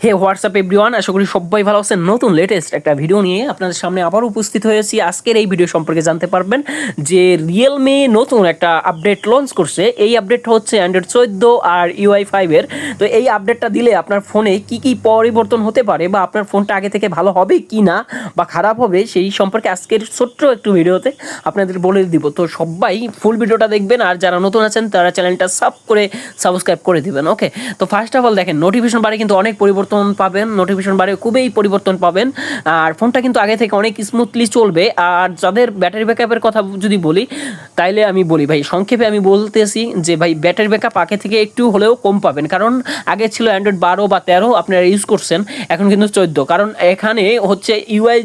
হে WhatsApp everyone, আশা করি সবাই ভালো আছেন। নতুন লেটেস্ট একটা ভিডিও নিয়ে আপনাদের সামনে আবার উপস্থিত হয়েছি। আজকের এই ভিডিও সম্পর্কে জানতে পারবেন যে রিয়েলমি নতুন একটা আপডেট লঞ্চ করছে। এই আপডেটটা হচ্ছে অ্যান্ড্রয়েড 14 আর ইউআই 5-এর। তো এই আপডেটটা দিলে আপনার ফোনে কি কি পরিবর্তন হতে পারে, বা আপনার ফোনটা আগে থেকে ভালো হবে কি না বা খারাপ হবে, সেই সম্পর্কে আজকের ছোট্ট একটু ভিডিওতে আপনাদের বলে দিব। তো সবাই ফুল ভিডিওটা দেখবেন, আর যারা নতুন আছেন তারা চ্যানেলটা সাবস্ক্রাইব করে দিবেন। ওকে, তো ফার্স্ট অফ অল দেখেন, নোটিফিকেশন বারে কিন্তু অনেক পরিবর্তন পাবেন, নোটিফিকেশন বারে খুবই পরিবর্তন পাবেন। আর ফোনটা কিন্তু আগে থেকে অনেক স্মুথলি চলবে। আর যাদের ব্যাটারি ব্যাকআপের কথা যদি বলি, তাইলে আমি বলি ভাই, সংক্ষেপে আমি বলতেছি যে ভাই, ব্যাটারি ব্যাকআপ আগে থেকে একটু হলেও কম পাবেন। কারণ আগে ছিল অ্যান্ড্রয়েড 12 বা 13 আপনারা ইউজ করছেন, এখন কিন্তু 14। কারণ এখানে হচ্ছে ইউআই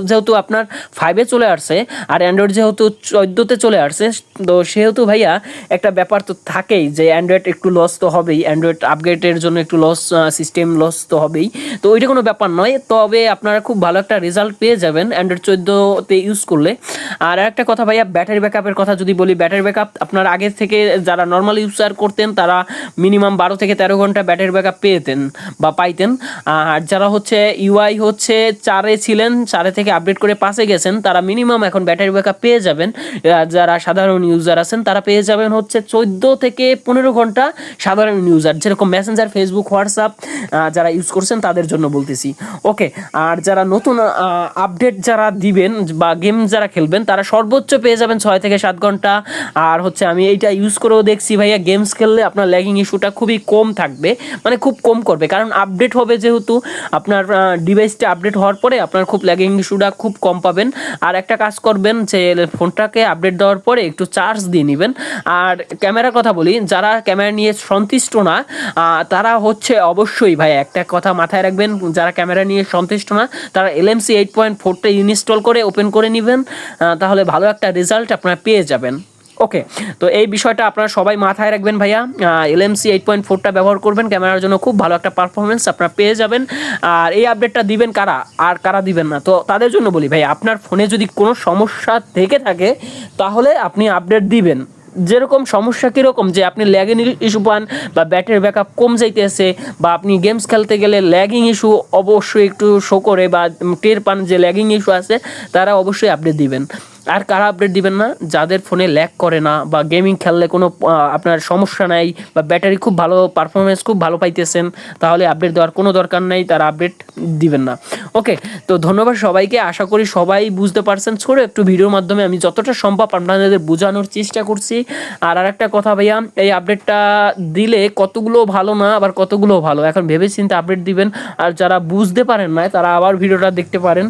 যেহেতু আপনার 5-এ চলে আসছে, আর অ্যান্ড্রয়েড যেহেতু 14-তে চলে আসছে, তো সেহেতু ভাইয়া একটা ব্যাপার তো থাকেই যে অ্যান্ড্রয়েড একটু লস তো হবেই, অ্যান্ড্রয়েড আপগ্রেডের জন্য একটু লস, সিস্টেম লস তো হবেই। তো ওইটা কোনো ব্যাপার নয়, তবে আপনারা খুব ভালো একটা রেজাল্ট পেয়ে যাবেন অ্যান্ড্রয়েড 14-তে ইউজ করলে। আর একটা কথা ভাইয়া, ব্যাটারি ব্যাকআপের কথা যদি বলি, ব্যাটারি ব্যাকআপ আপনার আগে থেকে যারা নর্মাল ইউজার করতেন তারা মিনিমাম 12 থেকে 13 ঘন্টা ব্যাটারি ব্যাকআপ পেতেন বা পাইতেন। আর যারা হচ্ছে ইউআই হচ্ছে 4-এ ছিলেন, 4 থেকে আপডেট করে 5-এ গেছেন, তারা মিনিমাম এখন ব্যাটারি ব্যাকআপ পেয়ে যাবেন। যারা সাধারণ ইউজার আছেন তারা পেয়ে যাবেন হচ্ছে 14 থেকে 15 ঘন্টা সাধারণ ইউজার, যেরকম মেসেঞ্জার, ফেসবুক, হোয়াটসঅ্যাপ যারা ইউজ করছেন তাদের জন্য বলতেছি। ওকে, আর যারা নতুন আপডেট যারা দিবেন বা গেম যারা খেলবেন, তারা সর্বোচ্চ পেয়ে যাবেন 6 থেকে 7 ঘন্টা। আর হচ্ছে আমি এইটা ইউজ করেও দেখছি ভাইয়া, গেমস খেললে আপনার ল্যাগিং ইস্যুটা খুবই কম থাকবে, মানে খুব কম করবে। কারণ আপডেট হবে যেহেতু, আপনার ডিভাইসটা আপডেট হওয়ার পরে আপনার খুব ল্যাগিং ইস্যুটা খুব কম পাবেন। আর একটা কাজ করবেন যে ফোনটাকে আপডেট দেওয়ার পরে একটু চার্জ দিয়ে নেবেন। আর ক্যামেরার কথা বলি, যারা ক্যামেরা নিয়ে সন্তুষ্ট না তারা হচ্ছে অবশ্যই ভাই একটা কথা মাথায় রাখবেন, যারা ক্যামেরা নিয়ে সন্তুষ্ট না তারা এলএমসি 8.4টা ইনস্টল করে ওপেন করে নেবেন, তাহলে ভালো একটা রেজাল্ট আপনারা পেয়ে যাবেন। ওকে, তো এই বিষয়টা আপনারা সবাই মাথায় রাখবেন ভাইয়া, এলএমসি 8.4টা ব্যবহার করবেন, ক্যামেরার জন্য খুব ভালো একটা পারফরমেন্স আপনারা পেয়ে যাবেন। আর এই আপডেটটা দিবেন কারা, আর কারা দিবেন না, তো তাদের জন্য বলি ভাই, আপনার ফোনে যদি কোনো সমস্যা থেকে থাকে তাহলে আপনি আপডেট দিবেন। যেরকম সমস্যা কীরকম, যে আপনি ল্যাগিং ইস্যু পান বা ব্যাটারি ব্যাকআপ কম যাইতেছে, বা আপনি গেমস খেলতে গেলে ল্যাগিং ইস্যু অবশ্যই একটু শো করে বা টের পান যে ল্যাগিং ইস্যু আছে, তারা অবশ্যই আপডেট দিবেন। আর কারা আপডেট দিবেন না, যাদের ফোনে ল্যাগ করে না বা গেমিং খেললে কোনো আপনার সমস্যা নাই বা ব্যাটারি খুব ভালো, পারফরমেন্স খুব ভালো পাইতেছেন, তাহলে আপডেট দেওয়ার কোনো দরকার নেই, তারা আপডেট দিবেন না। ওকে, তো ধন্যবাদ সবাইকে, আশা করি সবাই বুঝতে পারছেন। ছোটো একটু ভিডিওর মাধ্যমে আমি যতটা সম্ভব আপনাদের বোঝানোর চেষ্টা করছি। আর একটা কথা ভাইয়া, এই আপডেটটা দিলে কতগুলো ভালো না, আবার কতগুলো ভালো, এখন ভেবেচিন্তে আপডেট দিবেন। আর যারা বুঝতে পারেন না তারা আবার ভিডিওটা দেখতে পারেন।